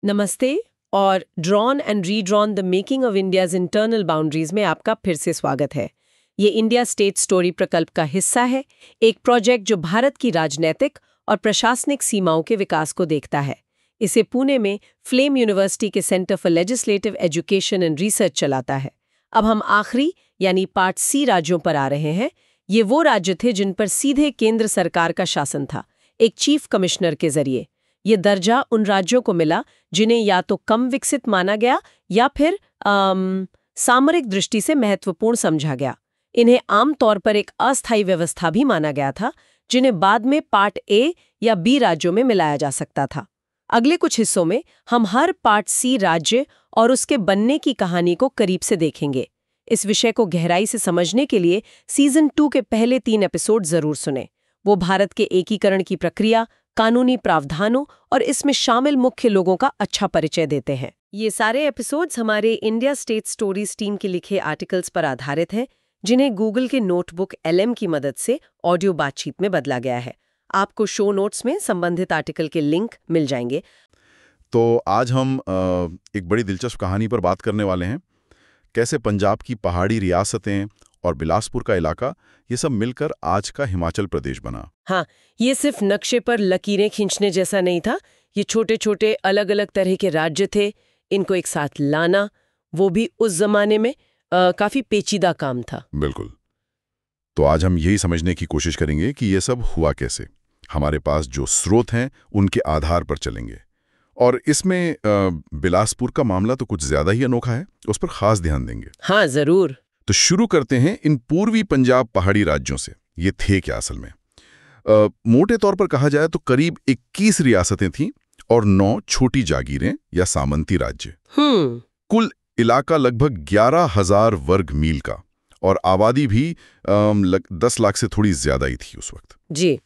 नमस्ते और drawn and redrawn the making of India's internal boundaries में आपका फिर से स्वागत है। ये इंडिया स्टेट स्टोरी प्रकल्प का हिस्सा है, एक प्रोजेक्ट जो भारत की राजनीतिक और प्रशासनिक सीमाओं के विकास को देखता है। इसे पुणे में फ्लेम यूनिवर्सिटी के centre for legislative education and research चलाता है। अब हम आखिरी यानी पार्ट सी राज्यों पर आ रहे हैं। ये वो राज्य थे जिन पर सीधे केंद्र सरकार का शासन था, एक चीफ कमिश्नर के जरिए। ये दर्जा उन राज्यों को मिला जिन्हें या तो कम विकसित माना गया या फिर सामरिक दृष्टि से महत्वपूर्ण समझा गया। इन्हें आमतौर पर एक अस्थायी व्यवस्था भी माना गया था, जिन्हें बाद में पार्ट ए या बी राज्यों में मिलाया जा सकता था। अगले कुछ हिस्सों में हम हर पार्ट सी राज्य और उसके बनने की कहानी को करीब से देखेंगे। इस विषय को गहराई से समझने के लिए सीजन 2 के पहले 3 एपिसोड जरूर सुनें। वो भारत के एकीकरण की प्रक्रिया, कानूनी प्रावधानों और इसमें शामिल मुख्य लोगों का अच्छा परिचय देते हैं। ये सारे एपिसोड्स हमारे इंडिया स्टेट स्टोरीज टीम के लिखे आर्टिकल्स पर आधारित हैं, जिन्हें गूगल के नोटबुक LM की मदद से ऑडियो बातचीत में बदला गया है। आपको शो नोट्स में संबंधित आर्टिकल के लिंक मिल जाएंगे। तो आज हम एक बड़ी दिलचस्प कहानी पर बात करने वाले हैं। कैसे पंजाब की पहाड़ी रियासतें और बिलासपुर का इलाका, ये सब मिलकर आज का हिमाचल प्रदेश बना। हाँ, ये सिर्फ नक्शे पर लकीरें खींचने जैसा नहीं था। ये छोटे छोटे अलग अलग तरह के राज्य थे। इनको एक साथ लाना, वो भी उस जमाने में काफी पेचीदा काम था। बिल्कुल। तो आज हम यही समझने की कोशिश करेंगे कि ये सब हुआ कैसे। हमारे पास जो स्रोत हैं उनके आधार पर चलेंगे। और इसमें बिलासपुर का मामला तो कुछ ज्यादा ही अनोखा है, उस पर खास ध्यान देंगे। हाँ, जरूर। तो शुरू करते हैं इन पूर्वी पंजाब पहाड़ी राज्यों से। ये थे क्या असल में? मोटे तौर पर कहा जाए तो करीब 21 रियासतें थीं और 9 छोटी जागीरें या सामंती राज्य। कुल इलाका लगभग 11,000 वर्ग मील का, और आबादी भी 10 लाख से थोड़ी ज्यादा ही थी उस वक्त जी।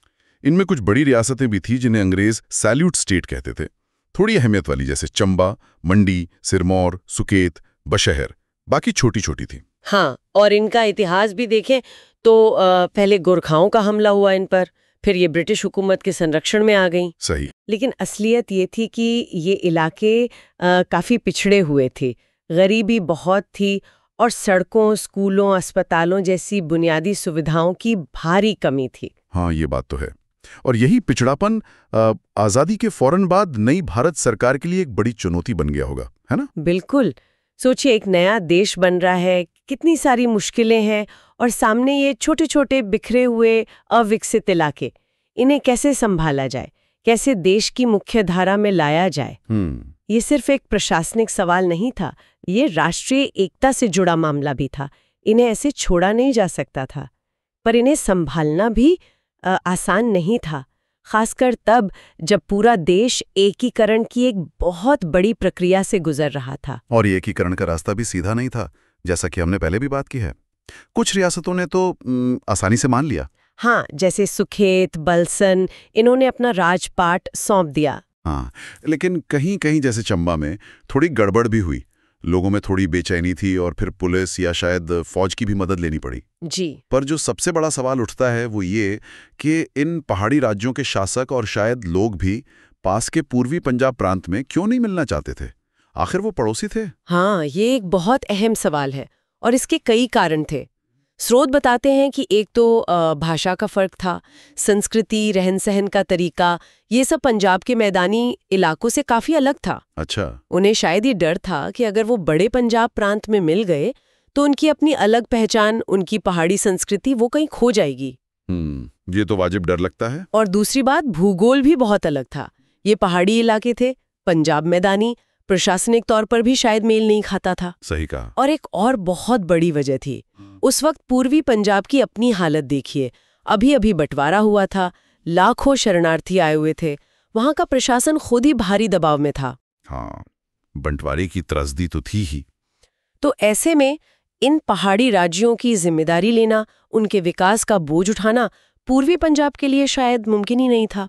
इनमें कुछ बड़ी रियासतें भी थी जिन्हें अंग्रेज सैल्यूट स्टेट कहते थे, थोड़ी अहमियत वाली, जैसे चंबा, मंडी, सिरमौर, सुकेत, बशहर। बाकी छोटी छोटी थी। हाँ, और इनका इतिहास भी देखें तो पहले गोरखाओं का हमला हुआ इन पर, फिर ये ब्रिटिश हुकूमत के संरक्षण में आ गईं। सही। लेकिन असलियत ये थी कि ये इलाके काफी पिछड़े हुए थे, गरीबी बहुत थी और सड़कों, स्कूलों, अस्पतालों जैसी बुनियादी सुविधाओं की भारी कमी थी। हाँ, ये बात तो है। और यही पिछड़ापन आजादी के फौरन बाद नई भारत सरकार के लिए एक बड़ी चुनौती बन गया होगा, है ना? बिल्कुल। सोचिए, एक नया देश बन रहा है, कितनी सारी मुश्किलें हैं, और सामने ये छोटे छोटे बिखरे हुए अविकसित इलाके। इन्हें कैसे संभाला जाए, कैसे देश की मुख्य धारा में लाया जाए? ये सिर्फ एक प्रशासनिक सवाल नहीं था, ये राष्ट्रीय एकता से जुड़ा मामला भी था। इन्हें ऐसे छोड़ा नहीं जा सकता था, पर इन्हें संभालना भी आसान नहीं था, खासकर तब जब पूरा देश एकीकरण की एक बहुत बड़ी प्रक्रिया से गुजर रहा था। और ये एकीकरण का रास्ता भी सीधा नहीं था, जैसा कि हमने पहले भी बात की है। कुछ रियासतों ने तो आसानी से मान लिया। हाँ, जैसे सुखेत, बलसन, इन्होंने अपना राजपाट सौंप दिया। हाँ, लेकिन कहीं कहीं जैसे चंबा में थोड़ी गड़बड़ भी हुई। लोगों में थोड़ी बेचैनी थी और फिर पुलिस या शायद फौज की भी मदद लेनी पड़ी। जी। पर जो सबसे बड़ा सवाल उठता है वो ये कि इन पहाड़ी राज्यों के शासक और शायद लोग भी पास के पूर्वी पंजाब प्रांत में क्यों नहीं मिलना चाहते थे? आखिर वो पड़ोसी थे। हाँ, ये एक बहुत अहम सवाल है और इसके कई कारण थे। स्रोत बताते हैं कि एक तो भाषा का फर्क था, संस्कृति, रहन सहन का तरीका, ये सब पंजाब के मैदानी इलाकों से काफी अलग था। अच्छा। उन्हें शायद ये डर था कि अगर वो बड़े पंजाब प्रांत में मिल गए तो उनकी अपनी अलग पहचान, उनकी पहाड़ी संस्कृति, वो कहीं खो जाएगी। ये तो वाजिब डर लगता है। और दूसरी बात, भूगोल भी बहुत अलग था। ये पहाड़ी इलाके थे, पंजाब मैदानी, प्रशासनिक तौर पर भी शायद मेल नहीं खाता था। सही कहा। और एक और बहुत बड़ी वजह थी, उस वक्त पूर्वी पंजाब की अपनी हालत देखिए। अभी अभी बंटवारा हुआ था, लाखों शरणार्थी आए हुए थे, वहां का प्रशासन खुद ही भारी दबाव में था। हाँ, बंटवारे की त्रसदी तो थी ही। तो ऐसे में इन पहाड़ी राज्यों की जिम्मेदारी लेना, उनके विकास का बोझ उठाना पूर्वी पंजाब के लिए शायद मुमकिन ही नहीं था।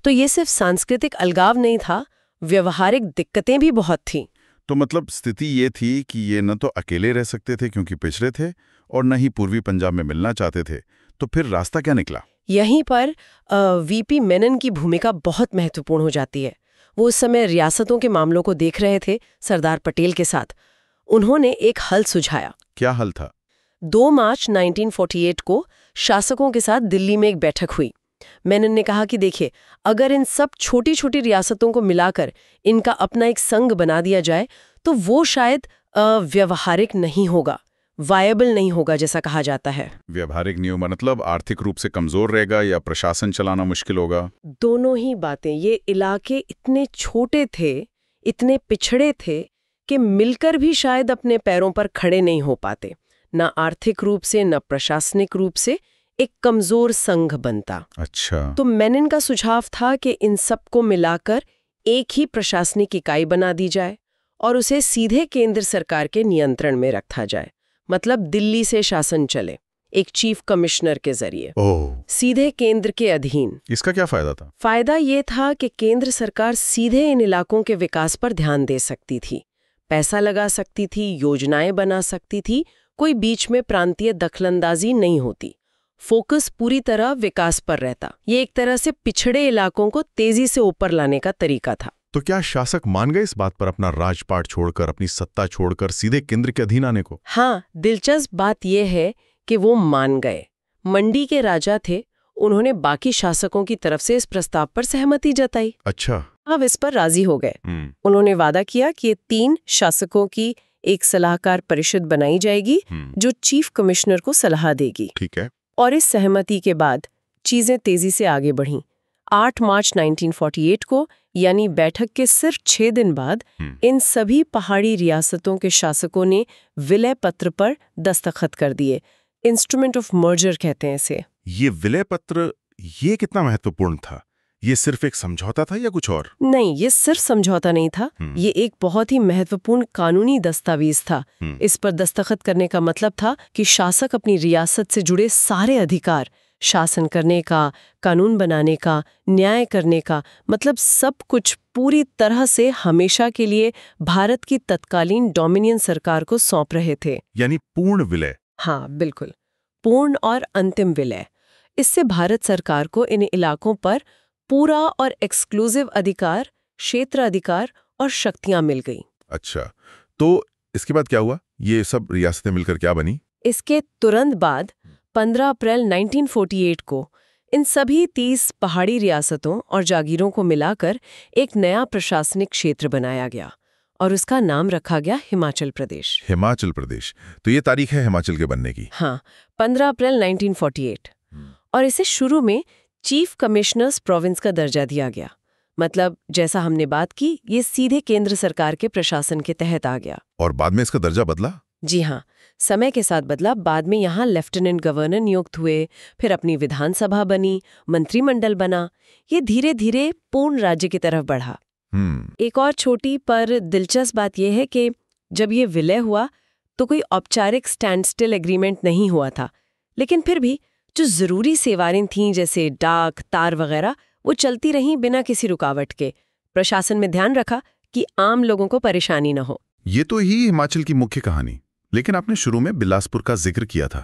तो ये सिर्फ सांस्कृतिक अलगाव नहीं था, व्यवहारिक दिक्कतें भी बहुत थीं। तो मतलब स्थिति ये थी कि ये न तो अकेले रह सकते थे क्योंकि पिछड़े थे, और न ही पूर्वी पंजाब में मिलना चाहते थे। तो फिर रास्ता क्या निकला? यहीं पर वीपी मेनन की भूमिका बहुत महत्वपूर्ण हो जाती है। वो उस समय रियासतों के मामलों को देख रहे थे सरदार पटेल के साथ। उन्होंने एक हल सुझाया। क्या हल था? 2 मार्च 1948 को शासकों के साथ दिल्ली में एक बैठक हुई। मेनन ने कहा कि देखिए, अगर इन सब छोटी छोटी रियासतों को मिलाकर इनका अपना एक संघ बना दिया जाए तो वो शायद व्यवहारिक नहीं होगा, वायबल नहीं होगा जैसा कहा जाता है। व्यवहारिक नहीं होगा मतलब आर्थिक रूप से कमजोर रहेगा या प्रशासन चलाना मुश्किल होगा? दोनों ही बातें। ये इलाके इतने छोटे थे, इतने पिछड़े थे कि मिलकर भी शायद अपने पैरों पर खड़े नहीं हो पाते। ना आर्थिक रूप से न प्रशासनिक रूप से एक कमजोर संघ बनता। अच्छा। तो मेनन का सुझाव था कि इन सबको मिलाकर एक ही प्रशासनिक इकाई बना दी जाए और उसे सीधे केंद्र सरकार के नियंत्रण में रखा जाए। मतलब दिल्ली से शासन चले, एक चीफ कमिश्नर के जरिए, सीधे केंद्र के अधीन। इसका क्या फायदा था? फायदा ये था कि केंद्र सरकार सीधे इन इलाकों के विकास पर ध्यान दे सकती थी, पैसा लगा सकती थी, योजनाएं बना सकती थी, कोई बीच में प्रांतीय दखलंदाजी नहीं होती। फोकस पूरी तरह विकास पर रहता। ये एक तरह से पिछड़े इलाकों को तेजी से ऊपर लाने का तरीका था। तो क्या शासक मान गए इस बात पर अपना राजपाट छोड़कर, अपनी सत्ता छोड़कर सीधे केंद्र के अधीन आने को? हाँ, दिलचस्प बात यह है कि वो मान गए। मंडी के राजा थे, उन्होंने बाकी शासकों की तरफ से इस प्रस्ताव पर सहमति जताई। अच्छा। अब इस पर राजी हो गए। उन्होंने वादा किया कि 3 शासकों की एक सलाहकार परिषद बनाई जाएगी जो चीफ कमिश्नर को सलाह देगी। ठीक है। और इस सहमति के बाद चीजें तेजी से आगे बढ़ीं। 8 मार्च 1948 को, यानी बैठक के सिर्फ 6 दिन बाद, इन सभी पहाड़ी रियासतों के शासकों ने विलय पत्र पर दस्तखत कर दिए। इंस्ट्रूमेंट ऑफ मर्जर कहते हैं इसे। ये विलय पत्र, ये कितना महत्वपूर्ण था? ये सिर्फ एक समझौता था या कुछ और? नहीं, ये सिर्फ समझौता नहीं था। ये एक बहुत ही महत्वपूर्ण कानूनी दस्तावेज था। इस पर दस्तखत करने का मतलब था कि शासक अपनी रियासत से जुड़े सारे अधिकार, शासन करने का, कानून बनाने का, न्याय करने का, मतलब सब कुछ पूरी तरह से हमेशा के लिए भारत की तत्कालीन डोमिनियन सरकार को सौंप रहे थे। यानी पूर्ण विलय। हाँ, बिल्कुल, पूर्ण और अंतिम विलय। इससे भारत सरकार को इन इलाकों पर पूरा और एक्सक्लूसिव अधिकार, क्षेत्र अधिकार और शक्तियां मिल गई। अच्छा, तो इसके बाद क्या हुआ? ये सब रियासतें मिलकर क्या बनी? इसके तुरंत बाद 15 अप्रैल 1948 को इन सभी 30 पहाड़ी रियासतों और जागीरों को मिलाकर एक नया प्रशासनिक क्षेत्र बनाया गया और उसका नाम रखा गया हिमाचल प्रदेश। हिमाचल प्रदेश, तो ये तारीख है हिमाचल के बनने की? हाँ, 15 अप्रैल 1948। और इसे शुरू में चीफ कमिश्नर्स प्रोविंस का दर्जा दिया गया। मतलब जैसा हमने बात की, ये सीधे केंद्र सरकार के प्रशासन के तहत आ गया। और बाद में इसका दर्जा बदला? जी हाँ, समय के साथ बदला। बाद में यहाँ लेफ्टिनेंट गवर्नर नियुक्त हुए, फिर अपनी विधानसभा बनी, मंत्रिमंडल बना। ये धीरे धीरे पूर्ण राज्य की तरफ बढ़ा। एक और छोटी पर दिलचस्प बात यह है कि जब ये विलय हुआ तो कोई औपचारिक स्टैंड स्टिल एग्रीमेंट नहीं हुआ था, लेकिन फिर भी जो जरूरी सेवाएं थीं जैसे डाक, तार वगैरह, वो चलती रहीं बिना किसी रुकावट के। प्रशासन में ध्यान रखा कि आम लोगों को परेशानी न हो। ये तो ही हिमाचल की मुख्य कहानी। लेकिन आपने शुरू में बिलासपुर का जिक्र किया था,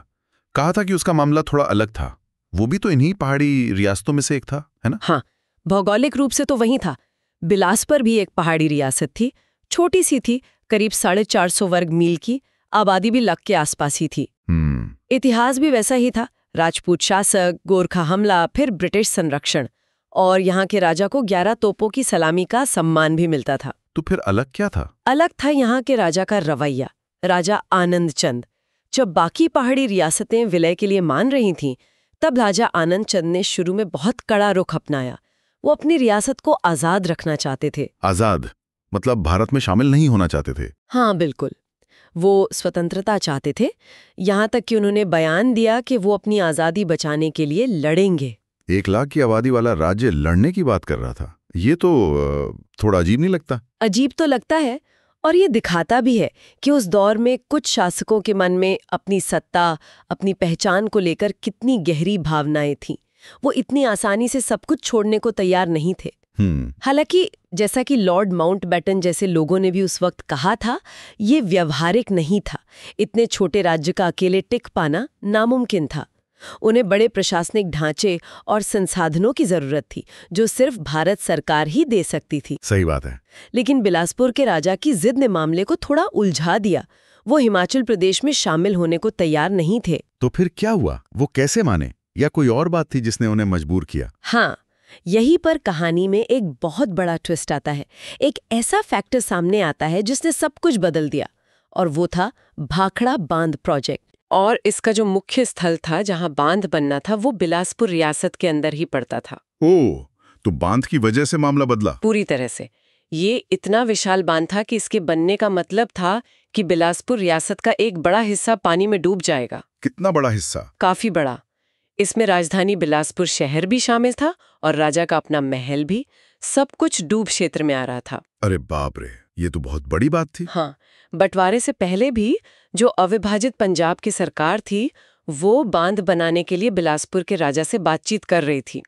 कहा था कि उसका मामला थोड़ा अलग था। वो भी तो इन्हीं पहाड़ी रियासतों में से एक था, है ना? हाँ, भौगोलिक रूप से तो वही था। बिलासपुर भी एक पहाड़ी रियासत थी, छोटी सी थी, करीब 450 वर्ग मील की, आबादी भी लक के आसपास ही थी। इतिहास भी वैसा ही था, राजपूत शासक, गोरखा हमला, फिर ब्रिटिश संरक्षण, और यहाँ के राजा को 11 तोपों की सलामी का सम्मान भी मिलता था। तो फिर अलग क्या था? अलग था यहाँ के राजा का रवैया। राजा आनंद चंद, जब बाकी पहाड़ी रियासतें विलय के लिए मान रही थीं, तब राजा आनंद चंद ने शुरू में बहुत कड़ा रुख अपनाया। वो अपनी रियासत को आजाद रखना चाहते थे। आजाद मतलब भारत में शामिल नहीं होना चाहते थे? हाँ, बिल्कुल। वो स्वतंत्रता चाहते थे, यहाँ तक कि उन्होंने बयान दिया कि वो अपनी आज़ादी बचाने के लिए लड़ेंगे। 1 लाख की आबादी वाला राज्य लड़ने की बात कर रहा था। ये तो थोड़ा अजीब नहीं लगता? अजीब तो लगता है, और ये दिखाता भी है कि उस दौर में कुछ शासकों के मन में अपनी सत्ता, अपनी पहचान को लेकर कितनी गहरी भावनाएं थीं। वो इतनी आसानी से सब कुछ छोड़ने को तैयार नहीं थे। हालांकि जैसा कि लॉर्ड माउंटबेटन जैसे लोगों ने भी उस वक्त कहा था, ये व्यवहारिक नहीं था। इतने छोटे राज्य का अकेले टिक पाना नामुमकिन था। उन्हें बड़े प्रशासनिक ढांचे और संसाधनों की जरूरत थी जो सिर्फ भारत सरकार ही दे सकती थी। सही बात है। लेकिन बिलासपुर के राजा की जिद ने मामले को थोड़ा उलझा दिया। वो हिमाचल प्रदेश में शामिल होने को तैयार नहीं थे। तो फिर क्या हुआ? वो कैसे माने? या कोई और बात थी जिसने उन्हें मजबूर किया? हाँ, यहीं पर कहानी में एक बहुत बड़ा ट्विस्ट आता है। एक ऐसा फैक्टर सामने आता है जिसने सब कुछ बदल दिया, और वो था भाखड़ा बांध प्रोजेक्ट। और इसका जो मुख्य स्थल था जहां बांध बनना था वो बिलासपुर रियासत के अंदर ही पड़ता था। ओह, तो बांध की वजह से मामला बदला? पूरी तरह से। ये इतना विशाल बांध था कि इसके बनने का मतलब था कि बिलासपुर रियासत का एक बड़ा हिस्सा पानी में डूब जाएगा। कितना बड़ा हिस्सा? काफी बड़ा। इसमें राजधानी बिलासपुर शहर भी शामिल था और राजा का अपना महल भी। सब कुछ डूब क्षेत्र में आ रहा था। अरे बाप रे, ये तो बहुत बड़ी बात थी। हाँ, बंटवारे से पहले भी जो अविभाजित पंजाब की सरकार थी वो बांध बनाने के लिए बिलासपुर के राजा से बातचीत कर रही थी।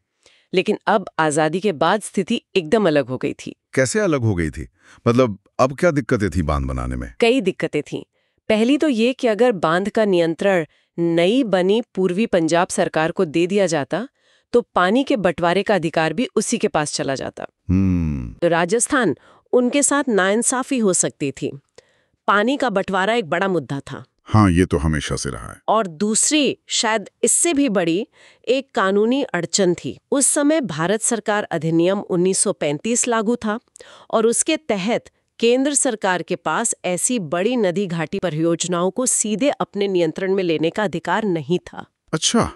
लेकिन अब आजादी के बाद स्थिति एकदम अलग हो गई थी। कैसे अलग हो गई थी? मतलब अब क्या दिक्कतें थी बांध बनाने में? कई दिक्कतें थीं। पहली तो ये कि अगर बांध का नियंत्रण नई बनी पूर्वी पंजाब सरकार को दे दिया जाता तो पानी के बंटवारे का अधिकार भी उसी के पास चला जाता। तो राजस्थान उनके साथ नाइंसाफी हो सकती थी। पानी का बंटवारा एक बड़ा मुद्दा था। हाँ, ये तो हमेशा से रहा है। और दूसरी, शायद इससे भी बड़ी, एक कानूनी अड़चन थी। उस समय भारत सरकार अधिनियम 1935 लागू था और उसके तहत केंद्र सरकार के पास ऐसी बड़ी नदी घाटी परियोजनाओं को सीधे अपने नियंत्रण में लेने का अधिकार नहीं था। अच्छा,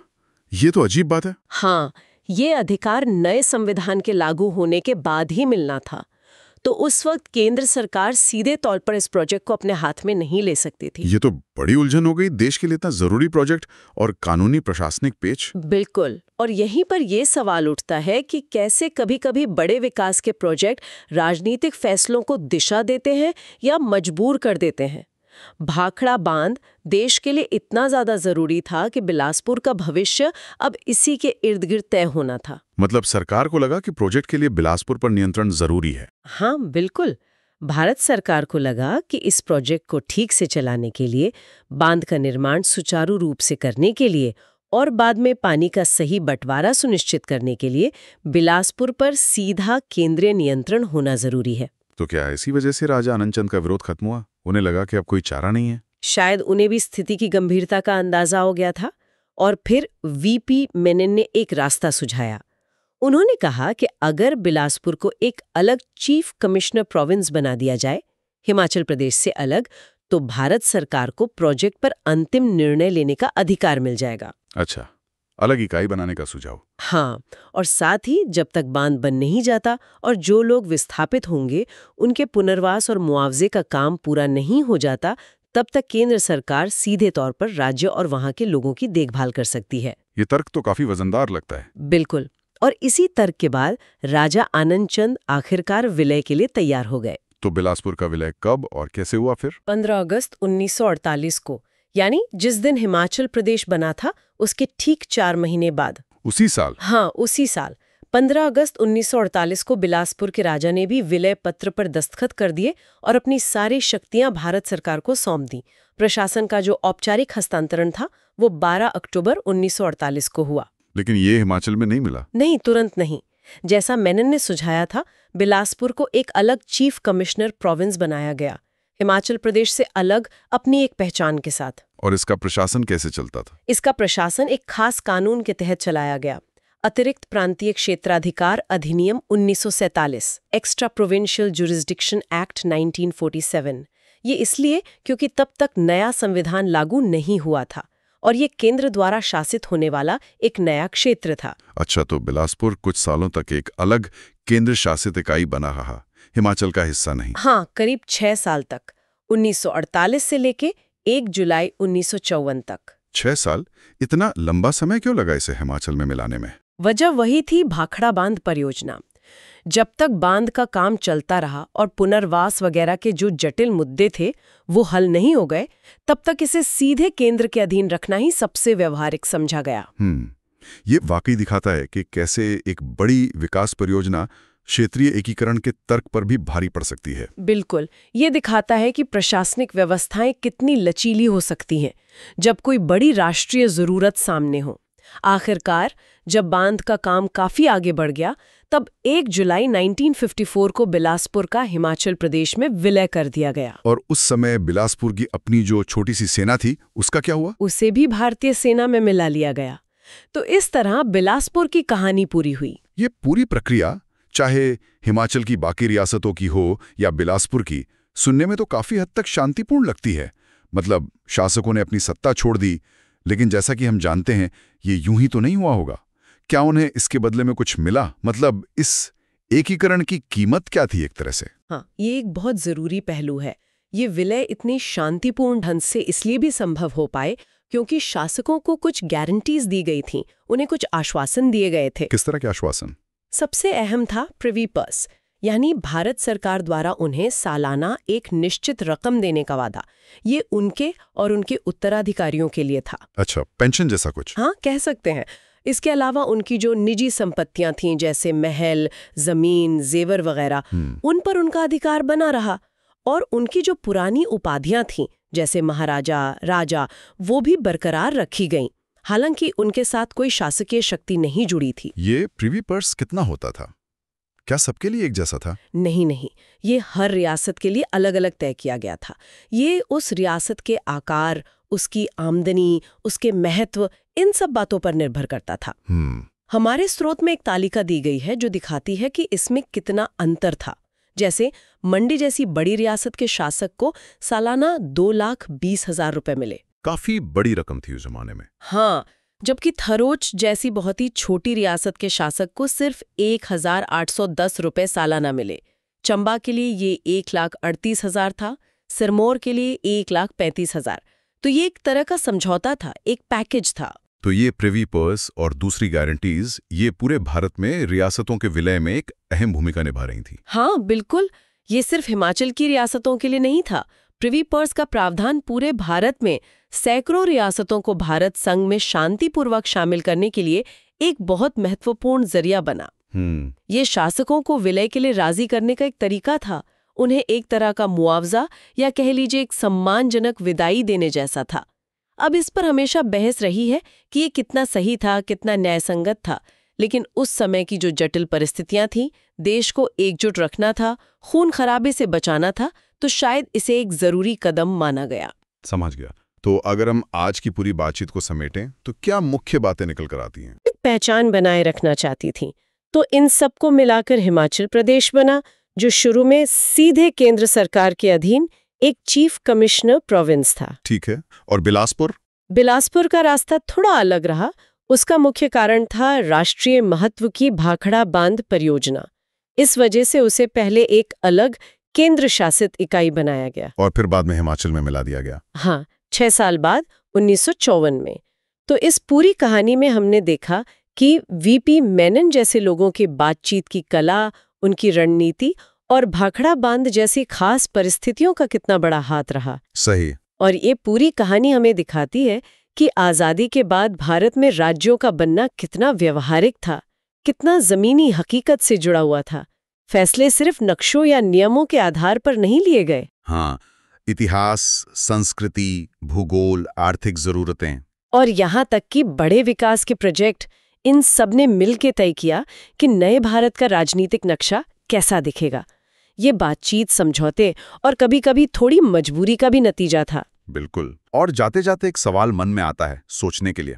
ये तो अजीब बात है। हाँ, ये अधिकार नए संविधान के लागू होने के बाद ही मिलना था। तो उस वक्त केंद्र सरकार सीधे तौर पर इस प्रोजेक्ट को अपने हाथ में नहीं ले सकती थी। ये तो बड़ी उलझन हो गई, देश के लिए इतना जरूरी प्रोजेक्ट और कानूनी प्रशासनिक पेच। बिल्कुल। और यहीं पर यह सवाल उठता है कि कैसे कभी-कभी बड़े विकास के प्रोजेक्ट राजनीतिक फैसलों को दिशा देते हैं या मजबूर कर देते हैं। भाखड़ा बांध देश के लिए इतना ज्यादा जरूरी था कि बिलासपुर का भविष्य अब इसी के इर्द गिर्द तय होना था। मतलब सरकार को लगा कि प्रोजेक्ट के लिए बिलासपुर पर नियंत्रण जरूरी है। हाँ, बिल्कुल। भारत सरकार को लगा कि इस प्रोजेक्ट को ठीक से चलाने के लिए, बांध का निर्माण सुचारू रूप से करने के लिए और बाद में पानी का सही बंटवारा सुनिश्चित करने के लिए बिलासपुर पर सीधा केंद्रीय नियंत्रण होना जरूरी है। तो क्या इसी वजह से राजा आनंदचंद का विरोध खत्म हुआ? उन्हें लगा कि अब कोई चारा नहीं है। शायद उन्हें भी स्थिति की गंभीरता का अंदाजा हो गया था। और फिर वीपी मेनन ने एक रास्ता सुझाया। उन्होंने कहा कि अगर बिलासपुर को एक अलग चीफ कमिश्नर प्रोविंस बना दिया जाए, हिमाचल प्रदेश से अलग, तो भारत सरकार को प्रोजेक्ट पर अंतिम निर्णय लेने का अधिकार मिल जाएगा। अच्छा, अलग इकाई बनाने का सुझाव। हाँ, और साथ ही जब तक बांध बन नहीं जाता और जो लोग विस्थापित होंगे उनके पुनर्वास और मुआवजे का काम पूरा नहीं हो जाता, तब तक केंद्र सरकार सीधे तौर पर राज्य और वहां के लोगों की देखभाल कर सकती है। ये तर्क तो काफी वजनदार लगता है। बिल्कुल। और इसी तर्क के बाद राजा आनंदचंद आखिरकार विलय के लिए तैयार हो गए। तो बिलासपुर का विलय कब और कैसे हुआ फिर? 15 अगस्त 1948 को, यानी जिस दिन हिमाचल प्रदेश बना था उसके ठीक 4 महीने बाद। उसी साल? हाँ, उसी साल 15 अगस्त 1948 को बिलासपुर के राजा ने भी विलय पत्र पर दस्तखत कर दिए और अपनी सारी शक्तियां भारत सरकार को सौंप दी। प्रशासन का जो औपचारिक हस्तांतरण था वो 12 अक्टूबर 1948 को हुआ। लेकिन ये हिमाचल में नहीं मिला? नहीं, तुरंत नहीं। जैसा मेनन ने सुझाया था, बिलासपुर को एक अलग चीफ कमिश्नर प्रोविंस बनाया गया, हिमाचल प्रदेश से अलग, अपनी एक पहचान के साथ। और इसका प्रशासन कैसे चलता था? इसका प्रशासन एक खास कानून के तहत चलाया गया, अतिरिक्त प्रांतीय क्षेत्राधिकार अधिनियम 1947, एक्स्ट्रा प्रोविंशियल जुरिस्डिक्शन एक्ट 1947। ये इसलिए क्योंकि तब तक नया संविधान लागू नहीं हुआ था और ये केंद्र द्वारा शासित होने वाला एक नया क्षेत्र था। अच्छा, तो बिलासपुर कुछ सालों तक एक अलग केंद्र शासित इकाई बना रहा, हिमाचल का हिस्सा नहीं। हाँ, करीब 6 साल तक, 1948 से लेके 1 जुलाई 1954 तक। 6 साल? इतना लंबा समय क्यों लगा इसे हिमाचल में मिलाने में? वजह वही थी, भाखड़ा बांध परियोजना। जब तक बांध का काम चलता रहा और पुनर्वास वगैरह के जो जटिल मुद्दे थे वो हल नहीं हो गए, तब तक इसे सीधे केंद्र के अधीन रखना ही सबसे व्यवहारिक समझा गया। ये वाकई दिखाता है कि कैसे एक बड़ी विकास परियोजना क्षेत्रीय एकीकरण के तर्क पर भी भारी पड़ सकती है। बिल्कुल, ये दिखाता है कि प्रशासनिक व्यवस्थाएं कितनी लचीली हो सकती हैं जब कोई बड़ी राष्ट्रीय जरूरत सामने हो। आखिरकार जब बांध का काम काफी आगे बढ़ गया, तब 1 जुलाई 1954 को बिलासपुर का हिमाचल प्रदेश में विलय कर दिया गया। और उस समय बिलासपुर की अपनी जो छोटी सी सेना थी, उसका क्या हुआ? उसे भी भारतीय सेना में मिला लिया गया। तो इस तरह बिलासपुर की कहानी पूरी हुई। ये पूरी प्रक्रिया, चाहे हिमाचल की बाकी रियासतों की हो या बिलासपुर की, सुनने में तो काफी हद तक शांतिपूर्ण लगती है। मतलब शासकों ने अपनी सत्ता छोड़ दी, लेकिन जैसा कि हम जानते हैं, ये यूं ही तो नहीं हुआ होगा। क्या उन्हें इसके बदले में कुछ मिला? मतलब इस एकीकरण की कीमत क्या थी एक तरह से? हाँ, ये एक बहुत जरूरी पहलू है। ये विलय इतनी शांतिपूर्ण ढंग से इसलिए भी संभव हो पाए क्योंकि शासकों को कुछ गारंटीज दी गई थीं, उन्हें कुछ आश्वासन दिए गए थे। किस तरह के आश्वासन? सबसे अहम था प्रिवी पर्स, यानी भारत सरकार द्वारा उन्हें सालाना एक निश्चित रकम देने का वादा। ये उनके और उनके उत्तराधिकारियों के लिए था। अच्छा, पेंशन जैसा कुछ? हाँ, कह सकते हैं। इसके अलावा उनकी जो निजी संपत्तियां थीं, जैसे महल, जमीन, जेवर वगैरह, उन पर उनका अधिकार बना रहा। और उनकी जो पुरानी उपाधियां थीं, जैसे महाराजा, राजा, वो भी बरकरार रखी गईं। हालांकि उनके साथ कोई शासकीय शक्ति नहीं जुड़ी थी। ये प्रिवी पर्स कितना होता था? क्या सबके लिए एक जैसा था? नहीं, ये हर रियासत के लिए अलग अलग तय किया गया था। ये उस रियासत के आकार, उसकी आमदनी, उसके महत्व, इन सब बातों पर निर्भर करता था। हमारे स्रोत में एक तालिका दी गई है जो दिखाती है कि इसमें कितना अंतर था। जैसे मंडी जैसी बड़ी रियासत के शासक को सालाना 2,20,000 रुपए मिले। काफी बड़ी रकम थी उस जमाने में। हाँ, जबकि थरोच जैसी बहुत ही छोटी रियासत के शासक को सिर्फ 1,810 रुपए सालाना मिले। चंबा के लिए ये 1,38,000 था, सिरमौर के लिए 1,35,000। तो ये एक तरह का समझौता था, एक पैकेज था। तो ये प्रिवी पर्स और दूसरी गारंटीज, ये पूरे भारत में रियासतों के विलय में एक अहम भूमिका निभा रही थी। हाँ, बिल्कुल। ये सिर्फ हिमाचल की रियासतों के लिए नहीं था। प्रिवी पर्स का प्रावधान पूरे भारत में सैकड़ों रियासतों को भारत संघ में शांतिपूर्वक शामिल करने के लिए एक बहुत महत्वपूर्ण जरिया बना। ये शासकों को विलय के लिए राजी करने का एक तरीका था। उन्हें एक तरह का मुआवजा या कह लीजिए एक सम्मानजनक विदाई देने जैसा था। अब इस पर हमेशा बहस रही है कि ये कितना सही था, कितना न्यायसंगत था। लेकिन उस समय की जो जटिल परिस्थितियां थीं, देश को एकजुट रखना था, खून खराबे से बचाना था, तो शायद इसे एक जरूरी कदम माना गया। समझ गया। तो अगर हम आज की पूरी बातचीत को समेटें, तो क्या मुख्य बातें निकल कर आती हैं? पहचान बनाए रखना चाहती थी, तो इन सबको मिलाकर हिमाचल प्रदेश बना, जो शुरू में सीधे केंद्र सरकार के अधीन एक चीफ कमिश्नर प्रोविंस था। ठीक है। और बिलासपुर? बिलासपुर का रास्ता थोड़ा अलग रहा। उसका मुख्य कारण था राष्ट्रीय महत्व की भाखड़ा बांध परियोजना। इस वजह से उसे पहले एक अलग केंद्र शासित इकाई बनाया गया और फिर बाद में हिमाचल में मिला दिया गया। हाँ, 6 साल बाद 1954 में। तो इस पूरी कहानी में हमने देखा कि वीपी मेनन जैसे लोगों की बातचीत की कला, उनकी रणनीति और भाखड़ा बांध जैसी खास परिस्थितियों का कितना बड़ा हाथ रहा। सही। और ये पूरी कहानी हमें दिखाती है कि आज़ादी के बाद भारत में राज्यों का बनना कितना व्यवहारिक था, कितना जमीनी हकीकत से जुड़ा हुआ था। फैसले सिर्फ नक्शों या नियमों के आधार पर नहीं लिए गए। हाँ, इतिहास, संस्कृति, भूगोल, आर्थिक जरूरतें और यहाँ तक कि बड़े विकास के प्रोजेक्ट, इन सब ने मिलकर तय किया कि नए भारत का राजनीतिक नक्शा कैसा दिखेगा। ये बातचीत, समझौते और कभी-कभी थोड़ी मजबूरी का भी नतीजा था। बिल्कुल। और जाते जाते एक सवाल मन में आता है सोचने के लिए।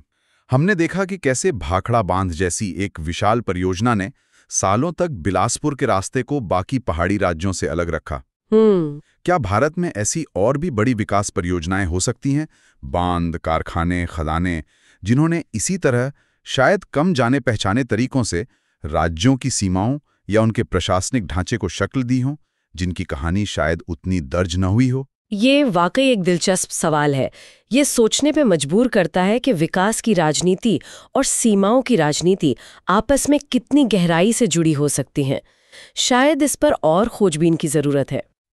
हमने देखा कि कैसे भाखड़ा बांध जैसी एक विशाल परियोजना ने सालों तक बिलासपुर के रास्ते को बाकी पहाड़ी राज्यों से अलग रखा। क्या भारत में ऐसी और भी बड़ी विकास परियोजनाएं हो सकती हैं, बांध, कारखाने, खदानें, जिन्होंने इसी तरह शायद कम जाने पहचाने तरीकों से राज्यों की सीमाओं या उनके प्रशासनिक ढांचे को शक्ल दी हो, जिनकी कहानी शायद उतनी दर्ज न हुई हो? ये वाकई एक दिलचस्प सवाल है। ये सोचने पे मजबूर करता है कि विकास की राजनीति और सीमाओं की राजनीति आपस में कितनी गहराई से जुड़ी हो सकती हैं। शायद इस पर और खोजबीन की जरूरत है।